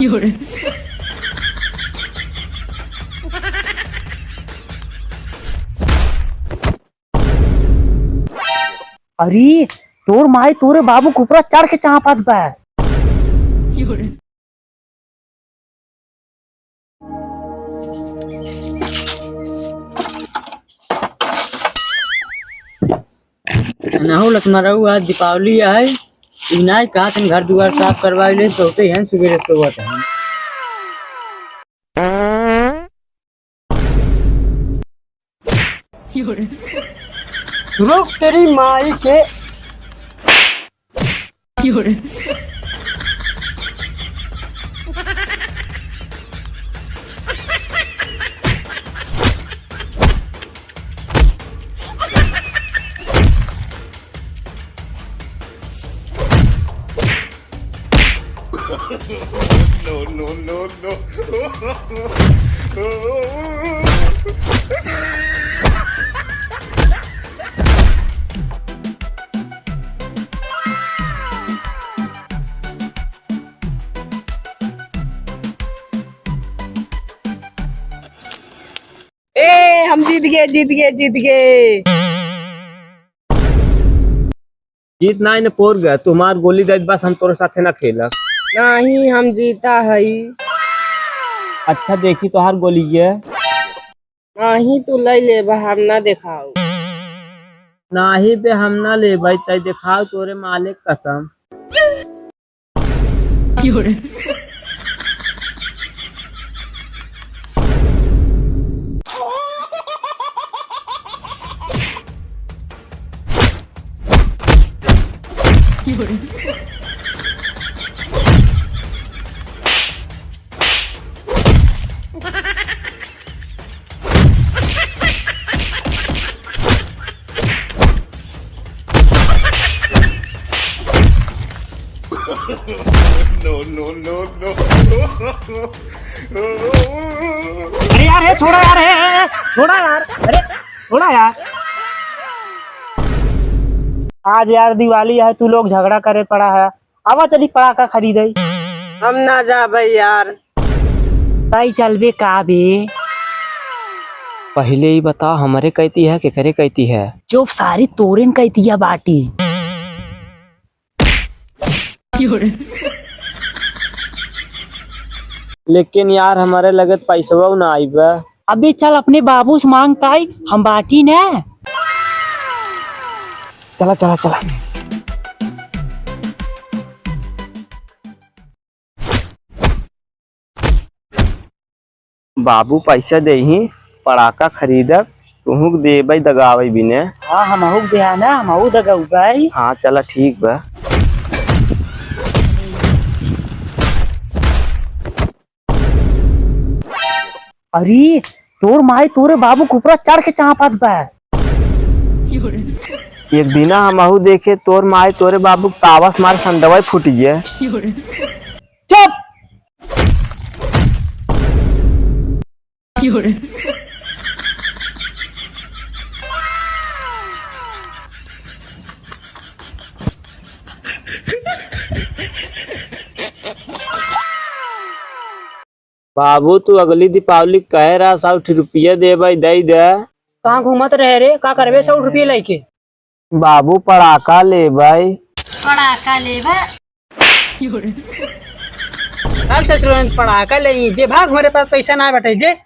अरे तोर माई तोरे बाबू के ऊपर चढ़ के चापत बा। नाहु लखमाराऊ आज दीपावली है इनाय का तन घर दुआर साफ करवा ले सोते हैं सवेरे सोवत हैं। रुक तेरी माई के। ए हम जीत गए जीत गए जीत गए। जीत ना ने पोर गया तुम्हार गोली दे बस हम तोरे साथे ना खेलक। नहीं हम जीता है। अच्छा देखी तोहार गोली है। नहीं तू ले ले हम ना दिखाओ। नाही बे हम ना ले भाई तय दिखाओ तोरे मालिक कसम। अरे यार है छोड़ा यार है छोड़ा यार अरे छोड़ा यार। आज यार दिवाली है तू लोग झगड़ा करे पड़ा है। आवा चली पटाखा खरीदे। हम ना जा भाई यार। ताई चलबे का बे। पहले ही बता हमारे कहती है कि करे कहती है। जो सारी तोरेन कहती है बाटी। लेकिन यार हमारे लगत पैसा ना आई बा। अबे चल अपने बाबू से मांगता है हम बाटी ने। चला चला चला। बाबू पैसा दे ही पटाखा खरीदक तुहू दे भाई दगावे भी ने। हाँ हम दे ना हम दगाऊ भाई। हाँ चला ठीक बा। अरे तोर माई तोरे बाबू के ऊपर चढ़ के चापत बा। एक दिन हम देखे तोर माए तोरे बाबू तावस मार संदवाई फूट गया। चुप। बाबू तू अगली दीपावली कह रहा 100 रुपया दे भाई दे दे। कहाँ घूमत रहे रे का करबे 100 रुपये लेके। बाबू पटाखा ले भाई। पटाखा ले पटाखा ले जे भाग हमारे पास पैसा ना बटे जे।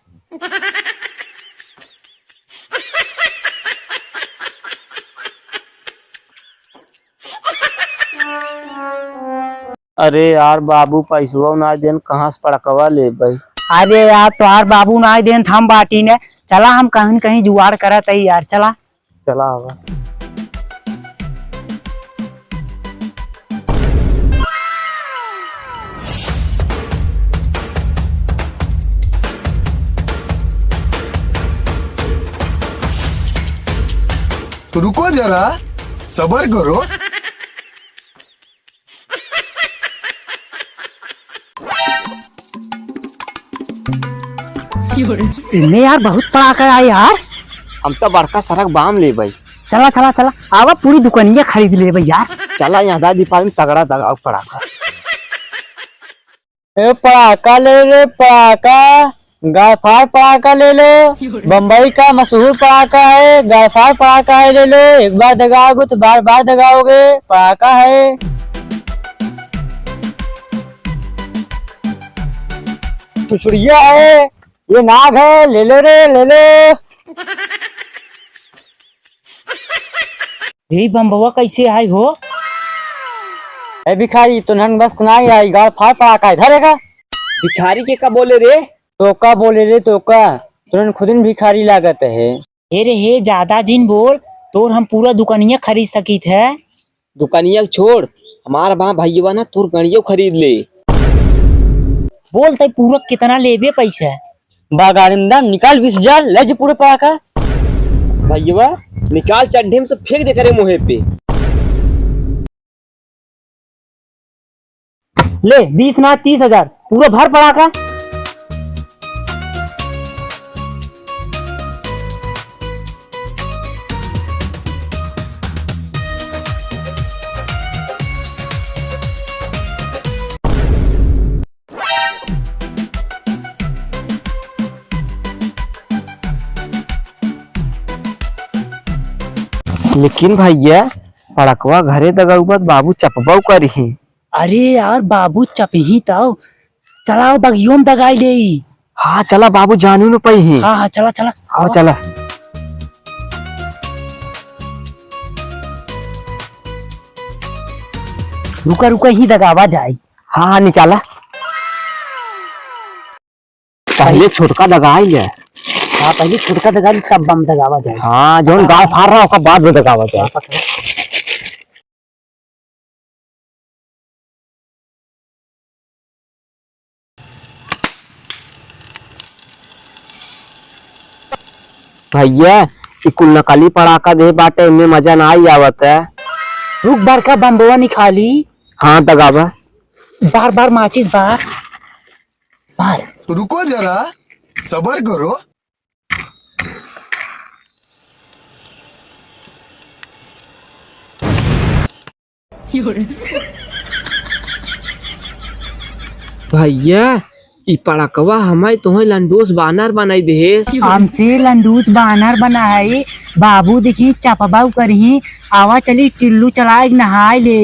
अरे यार बाबू पैसा ना देन कहाँ से पड़कवा ले भाई। अरे यार तोहार बाबू ना देन हम बाटी ने। चला हम कहीं कहीं जुगाड़ करत है यार चला। चला आवा। तो रुको जरा सबर करो। इनमें यार बहुत पटाखा है यार। हम तो बड़का सड़क बाम ले भाई। चला चला चला आवा पूरी दुकानिया खरीद ले भाई यार। चला यहाँ दीपावली तगड़ा दगाओ पड़ाखा। ए पड़ाका ले ले पड़ाका, गायफाड़ पड़ाका ले लो। बम्बई का मशहूर पड़ाका है, गायफाड़ पड़ाका है, ले लो। एक बार दगाओगे तो बार बार दगाओगे, पड़ाका है। छुछुड़िया है, ये नाग है, ले लो रे ले लो। यही बम्बवा कैसे आई हो? ए भिखारी तो नन बस नहीं आई, गायफाड़ पड़ाका इधर है। भिखारी के का बोले रे? तो का बोले रे तो का, तुरंत खुदिन भिखारी लागत है। अरे हे ज्यादा जिन बोल, तोर हम पूरा दुकानिया खरीद सकी थे। दुकानिया छोड़, हमारा वहाँ भैया ना तोर गड़ियो खरीद ले। बोलते पूरा कितना लेबे पैसा? बागाड़ी में दाम निकाल 20,000, ले जो पूरे पड़ाका। भैया निकाल चड्ढे में से फेंक दे करे मुहे पे। ले 20 ना 30,000 पूरा भर पड़ाका। लेकिन भैया पड़कवा घरे दगाउबत बाबू चपबाऊ करही। अरे यार बाबू चपही ताओ, चलाओ बगियों में दगाई ले। हाँ चला बाबू जानू न पही। हाँ हाँ चला चला। आओ चला। रुका रुका ही दगावा जाए। हाँ हाँ निकाला, पहले छोटका दगाई ले। हाँ पहले छुटका दगा तब बम दगावा जाए। हाँ जो गाँव फाड़ रहा होगा बाद में दगावा जाए। भैया ये कुल नकली पड़ाका दे बाटे, इनमें मजा ना ही आवत है। रुक बार का बम्बवा निकाली। हाँ दगावा। बार बार माचिस बार बार। रुको जरा, सबर करो। भैया ई पड़ाकवा हमारे तुम्हें लंडोस बानर बनाई दे। हमसे लंडूस बानर बना है। बाबू देखी चपबाऊ करही, आवा चली टिल्लू चलाए नहाए ले।